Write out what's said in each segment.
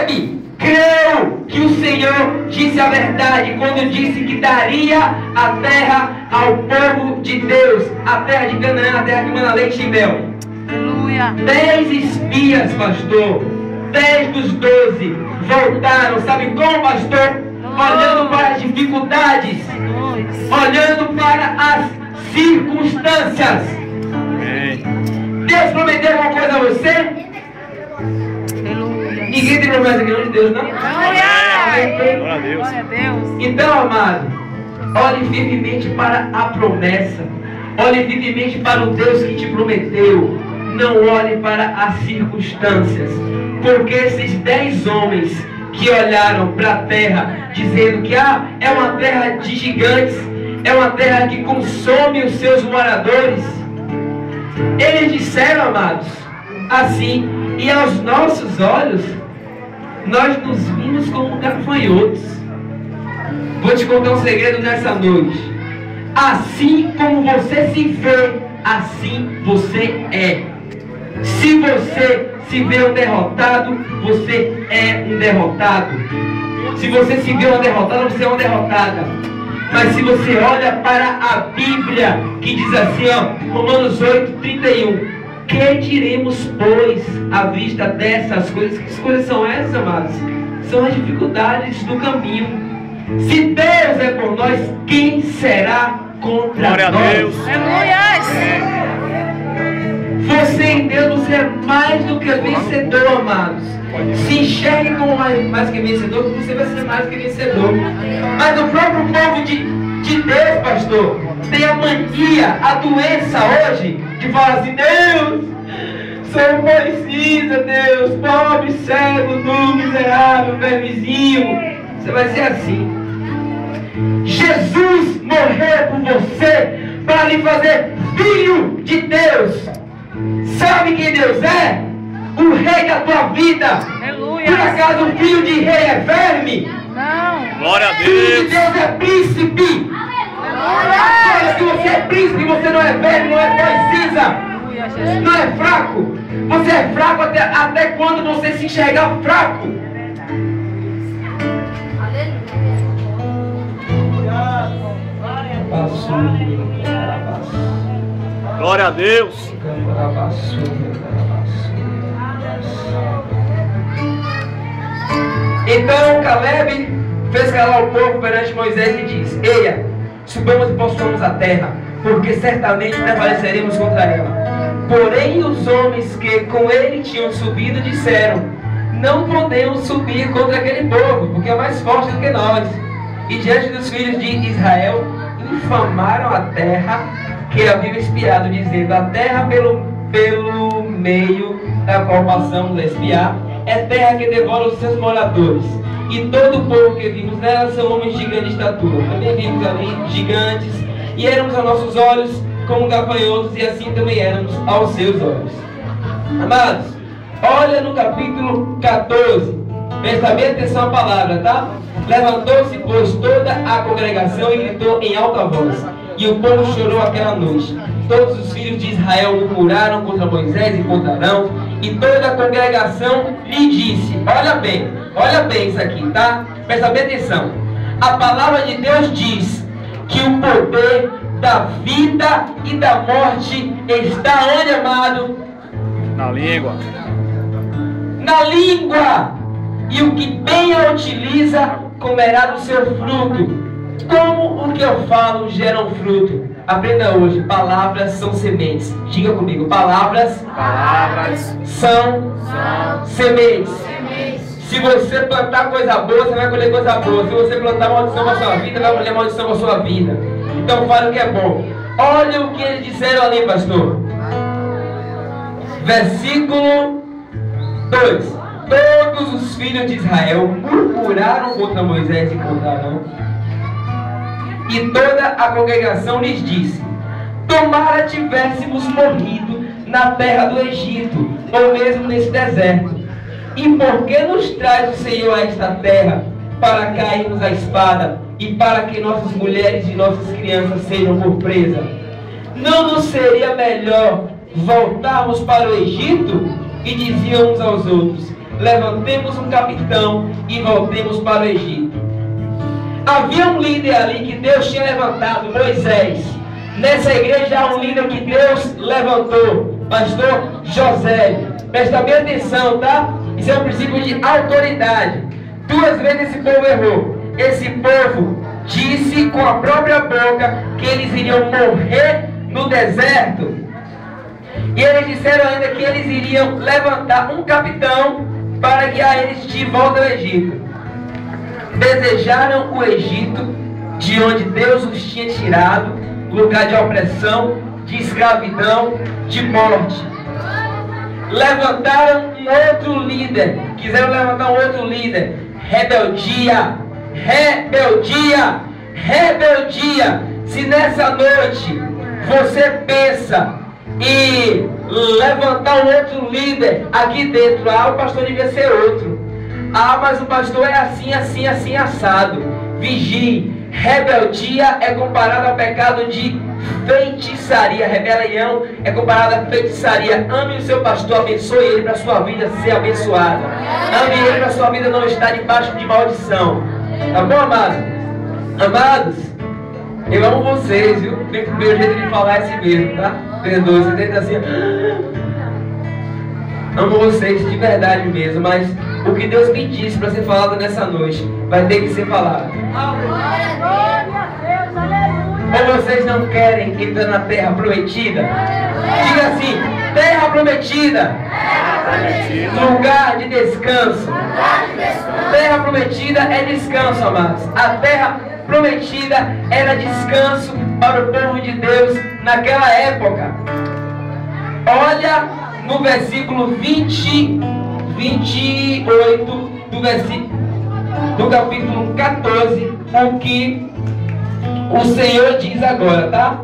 Caleb creu que o Senhor disse a verdade quando disse que daria a terra ao povo de Deus, a terra de Canaã, a terra que mana leite e mel. Aleluia. 10 espias, pastor, 10 dos 12 voltaram, sabe como, pastor? Olhando para as dificuldades, olhando para as circunstâncias. Deus prometeu uma coisa a você? Ninguém tem promessa aqui, não, de Deus, não? Glória a Deus. Então, amado, olhe firmemente para a promessa. Olhe firmemente para o Deus que te prometeu. Não olhe para as circunstâncias. Porque esses 10 homens que olharam para a terra, dizendo que é uma terra de gigantes, é uma terra que consome os seus moradores, eles disseram, amados, assim, e aos nossos olhos, nós nos vimos como gafanhotos. Vou te contar um segredo nessa noite. Assim como você se vê, assim você é. Se você se vê um derrotado, você é um derrotado. Se você se vê uma derrotada, você é uma derrotada. Mas se você olha para a Bíblia, que diz assim, Romanos 8:31, que diremos, pois, à vista dessas coisas? Que coisas são essas, amados? São as dificuldades do caminho. Se Deus é por nós, quem será contra Glória nós? a Deus. Você em Deus, você é mais do que vencedor, amados. Se enxergue como mais que vencedor, que você vai ser mais que vencedor. Mas o próprio povo de Deus, pastor, tem a mania, a doença hoje, de falar assim: Deus, sou precisa, Deus, pobre, cego, nu, miserável, vermezinho. Você vai ser assim. Jesus morreu por você para lhe fazer filho de Deus. Sabe quem Deus é? O rei da tua vida. Aleluia. Por acaso o filho de rei é verme? Não. Glória a Filho de Deus. Deus é príncipe. Olha, se você é príncipe, você não é verme, não é precisa, não é fraco. Você é fraco até quando você se enxergar fraco. Glória a Deus. Então Caleb fez calar o povo perante Moisés e disse: Eia, subamos e possuamos a terra, porque certamente prevaleceremos contra ela. Porém os homens que com ele tinham subido disseram: não podemos subir contra aquele povo, porque é mais forte do que nós. E diante dos filhos de Israel infamaram a terra que haviam espiado, dizendo: a terra pelo meio da qual passamos a espiar é terra que devora os seus moradores, e todo o povo que vimos nela são homens de grande estatura. Também vimos ali gigantes, e éramos aos nossos olhos como gafanhotos, e assim também éramos aos seus olhos. Amados, olha no capítulo 14, presta bem atenção à palavra, tá? Levantou-se, pois, toda a congregação e gritou em alta voz, e o povo chorou aquela noite. Todos os filhos de Israel murmuraram contra Moisés e contra Arão, e toda a congregação lhe disse: olha bem isso aqui, tá? Presta bem atenção. A palavra de Deus diz que o poder da vida e da morte está onde, amado? Na língua. Na língua. E o que bem a utiliza comerá do seu fruto. Como o que eu falo gera um fruto? Aprenda hoje: palavras são sementes. Diga comigo: palavras são sementes. Se você plantar coisa boa, você vai colher coisa boa. Se você plantar maldição para a sua vida, vai colher maldição para a sua vida. Então fale o que é bom. Olha o que eles disseram ali, pastor. Versículo 2. Todos os filhos de Israel murmuraram contra Moisés e contra Arão, e toda a congregação lhes disse: tomara tivéssemos morrido na terra do Egito, ou mesmo nesse deserto. E por que nos traz o Senhor a esta terra, para cairmos à espada, e para que nossas mulheres e nossas crianças sejam por presa? Não nos seria melhor voltarmos para o Egito? E diziam uns aos outros: levantemos um capitão e voltemos para o Egito. Havia um líder ali que Deus tinha levantado, Moisés. Nessa igreja há um líder que Deus levantou, pastor José. Presta bem atenção, tá? Isso é um princípio de autoridade. 2 vezes esse povo errou. Esse povo disse com a própria boca que eles iriam morrer no deserto. E eles disseram ainda que eles iriam levantar um capitão para guiar eles de volta ao Egito. Desejaram o Egito, de onde Deus os tinha tirado, lugar de opressão, de escravidão, de morte. Levantaram um outro líder, quiseram levantar um outro líder. Rebeldia, rebeldia, rebeldia. Se nessa noite você pensa em levantar um outro líder aqui dentro, o pastor devia ser outro. Mas o pastor é assim, assim, assim, assado. Vigie. Rebeldia é comparado ao pecado de feitiçaria. Rebelião é comparado a feitiçaria. Ame o seu pastor, abençoe ele para a sua vida ser abençoada. Ame ele para a sua vida não estar debaixo de maldição. Tá bom, amados? Amados, eu amo vocês, viu? O meu jeito de falar é assim mesmo, tá? Perdoe, você tenta assim. Amo vocês de verdade mesmo, mas o que Deus me disse para ser falado nessa noite vai ter que ser falado. Ou vocês não querem entrar na terra prometida? Diga assim: terra prometida, lugar de descanso. Terra prometida é descanso, amados. A terra prometida era descanso para o povo de Deus naquela época. Olha no versículo 28 do capítulo 14, o que o Senhor diz agora, tá?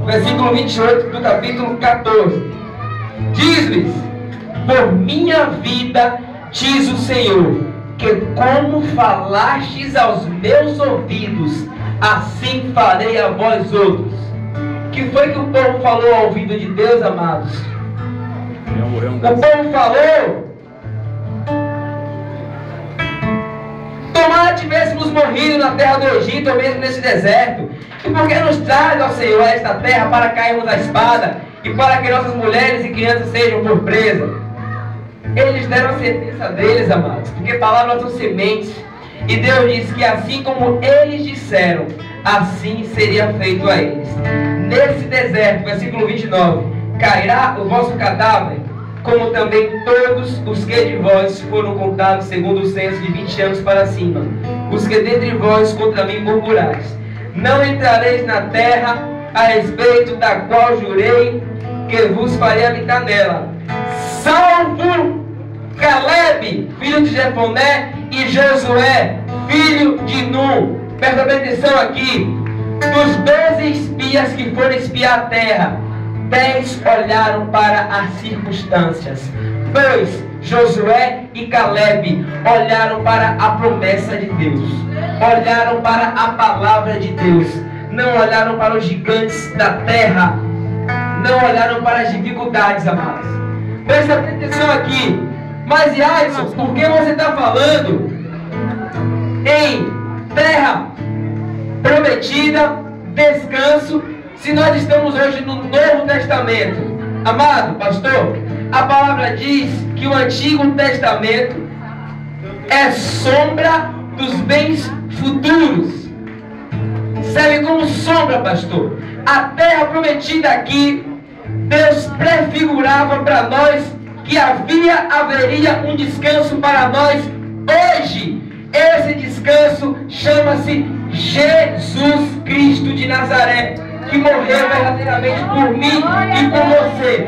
Versículo 28 do capítulo 14. Diz-lhes: por minha vida, diz o Senhor, que como falastes aos meus ouvidos, assim farei a vós outros. Que foi que o povo falou ao ouvido de Deus, amados? O povo falou: tomara tivéssemos morrido na terra do Egito, ou mesmo nesse deserto. E por que nos traz, ó Senhor, a esta terra para cairmos da espada e para que nossas mulheres e crianças sejam por presa? Eles deram a sentença deles, amados, porque palavras são sementes. E Deus disse que assim como eles disseram, assim seria feito a eles. Nesse deserto, versículo 29, cairá o vosso cadáver, como também todos os que de vós foram contados segundo o censo de 20 anos para cima, os que dentre vós contra mim murmurais. Não entrareis na terra a respeito da qual jurei que vos farei habitar nela, salvo Caleb, filho de Jefoné, e Josué, filho de Nun. Presta bem atenção aqui. Dos 12 espias que foram espiar a terra, 10 olharam para as circunstâncias, pois Josué e Caleb olharam para a promessa de Deus, olharam para a palavra de Deus, não olharam para os gigantes da terra, não olharam para as dificuldades, amados. Presta atenção aqui. Mas Jason, por que você está falando em terra prometida, descanso, se nós estamos hoje no Novo Testamento? Amado pastor, a palavra diz que o Antigo Testamento é sombra dos bens futuros. Serve como sombra, pastor. A terra prometida aqui, Deus prefigurava para nós que haveria um descanso para nós hoje. Esse descanso chama-se Jesus Cristo de Nazaré, que morreu verdadeiramente por mim e por você.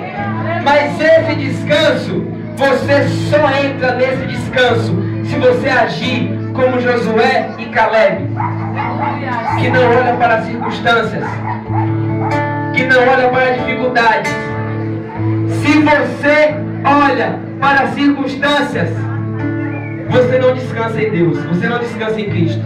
Mas esse descanso, você só entra nesse descanso se você agir como Josué e Caleb, que não olha para as circunstâncias, que não olha para as dificuldades. Se você olha para as circunstâncias, você não descansa em Deus, você não descansa em Cristo.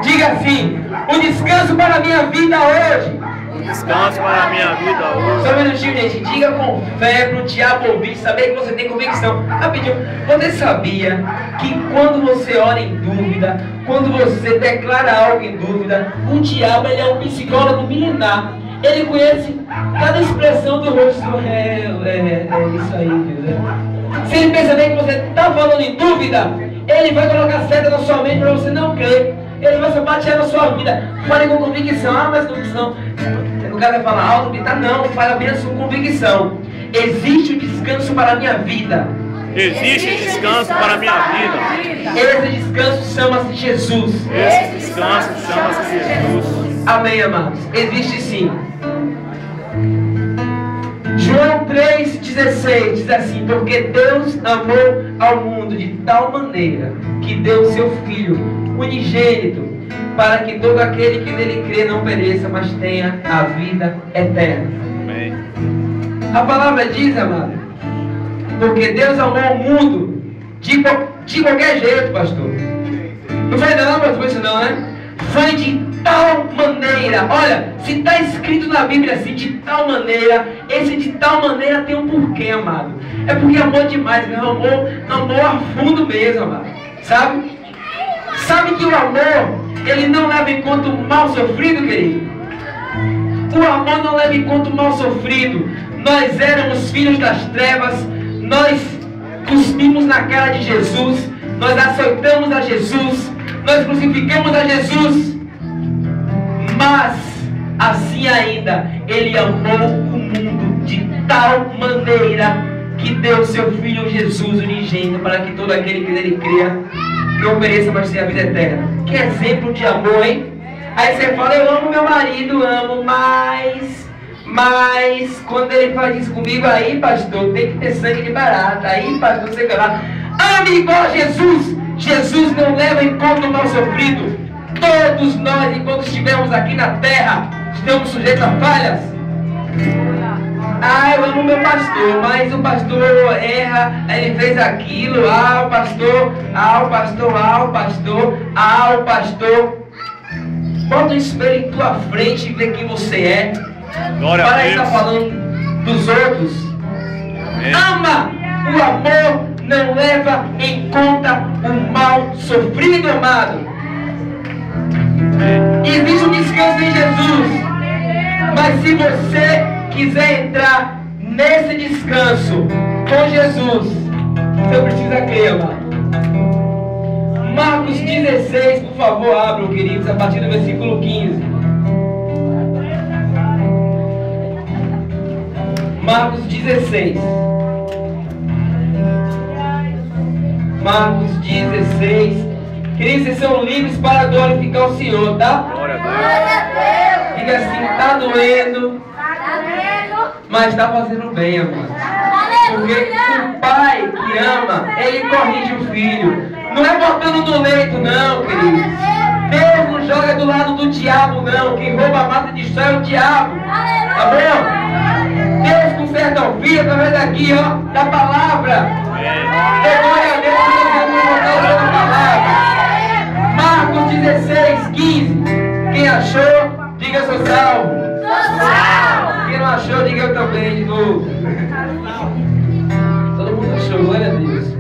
Diga assim: o descanso para a minha vida hoje Descanso para a minha vida hoje. Só um minutinho, gente. Diga com fé pro diabo ouvir, saber que você tem convicção. Rapidinho. Você sabia que quando você ora em dúvida, quando você declara algo em dúvida, o diabo ele é um psicólogo milenar. Ele conhece cada expressão do rosto. É isso aí, Deus. Se ele perceber que você está falando em dúvida, ele vai colocar seta na sua mente para você não crer. Ele vai sapatear na sua vida. Fale com convicção. Ah, mas convicção. O cara vai falar alto, gritar. Não, fale apenas com convicção. Existe um descanso para a minha vida. Existe descanso para a minha vida. Esse descanso chama-se Jesus. Esse descanso chama-se Jesus. Amém, amados. Existe sim. João 3,16 diz assim: porque Deus amou ao mundo de tal maneira que deu seu Filho unigênito, para que todo aquele que nele crê não pereça, mas tenha a vida eterna. Amém. A palavra diz, amado, porque Deus amou o mundo de qualquer jeito, pastor. Não foi não, pastor, isso não, né? Foi de tal maneira. Olha, se está escrito na Bíblia assim, de tal maneira, esse de tal maneira tem um porquê, amado. É porque amou demais, né? Amou a fundo mesmo, amado. Sabe que o amor, ele não leva em conta o mal sofrido, querido? O amor não leva em conta o mal sofrido. Nós éramos filhos das trevas, nós cuspimos na cara de Jesus, nós açoitamos a Jesus, nós crucificamos a Jesus, mas assim ainda Ele amou o mundo de tal maneira que deu seu Filho Jesus unigênito, para que todo aquele que nele cria não pereça, mas tenha a vida eterna. Que exemplo de amor, hein? Aí você fala: eu amo meu marido, amo, mas quando ele faz isso comigo, aí, pastor, tem que ter sangue de barata. Aí, pastor, você quer lá, ame igual a Jesus. Jesus não leva em conta o mal sofrido. Todos nós, enquanto estivermos aqui na terra, estamos sujeitos a falhas. Ah, eu amo meu pastor, mas o pastor erra, ele fez aquilo. O pastor. Bota um espelho em tua frente e vê quem você é. Glória Para a de estar Deus. falando dos outros. Amém. Ama! O amor não leva em conta o mal sofrido, amado. Existe um descanso em Jesus. Mas se você quiser entrar nesse descanso com Jesus, você precisa crer, amado. Marcos 16, por favor, abram, queridos, a partir do versículo 15. Marcos 16. Marcos 16. Queridos, vocês são livres para glorificar o Senhor, tá? Glória a Deus. Diga assim: tá doendo, mas tá fazendo bem, amado. Porque o pai que ama, ele corrige o filho. Não é botando no leito, não, queridos. Deus não joga do lado do diabo, não. Quem rouba, mata e destrói é o diabo. Tá bom? Deus conserta o filho através daqui, ó, da palavra. Glória a Deus, da palavra. Marcos 16, 15. Quem achou, diga: sou salvo. Quem não achou, diga: eu também, de novo. Todo mundo achou, glória a Deus.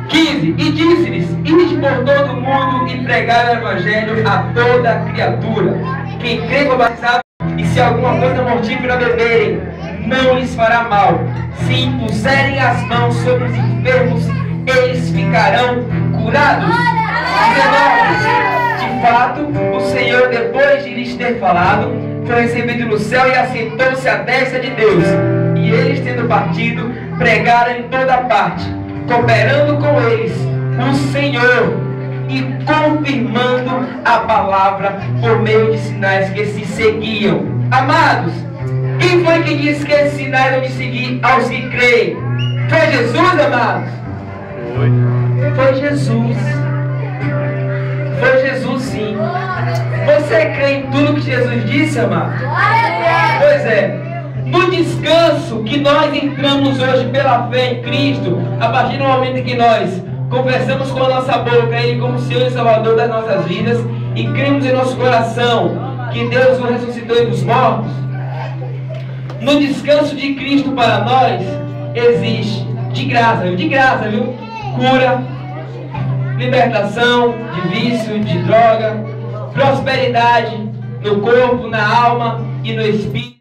15. E disse-lhes: ide por todo o mundo e pregai o evangelho a toda criatura. Quem crê for batizado, e se alguma coisa mortífera beberem, não lhes fará mal. Se impuserem as mãos sobre os enfermos, eles ficarão curados. 19. De fato, o Senhor, depois de lhes ter falado, foi recebido no céu e assentou-se à destra de Deus. E eles, tendo partido, pregaram em toda parte, cooperando com eles o Senhor e confirmando a palavra por meio de sinais que se seguiam. Amados, quem foi que disse que esses sinais vão de seguir aos que creem? Foi Jesus, amados? Foi Jesus. Foi Jesus, sim. Você crê em tudo que Jesus disse, amado? Pois é. No descanso que nós entramos hoje pela fé em Cristo, a partir do momento em que nós confessamos com a nossa boca Ele como Senhor e Salvador das nossas vidas e cremos em nosso coração que Deus o ressuscitou dos mortos, no descanso de Cristo para nós, existe, de graça, viu? Cura, libertação de vício, de droga, prosperidade no corpo, na alma e no espírito.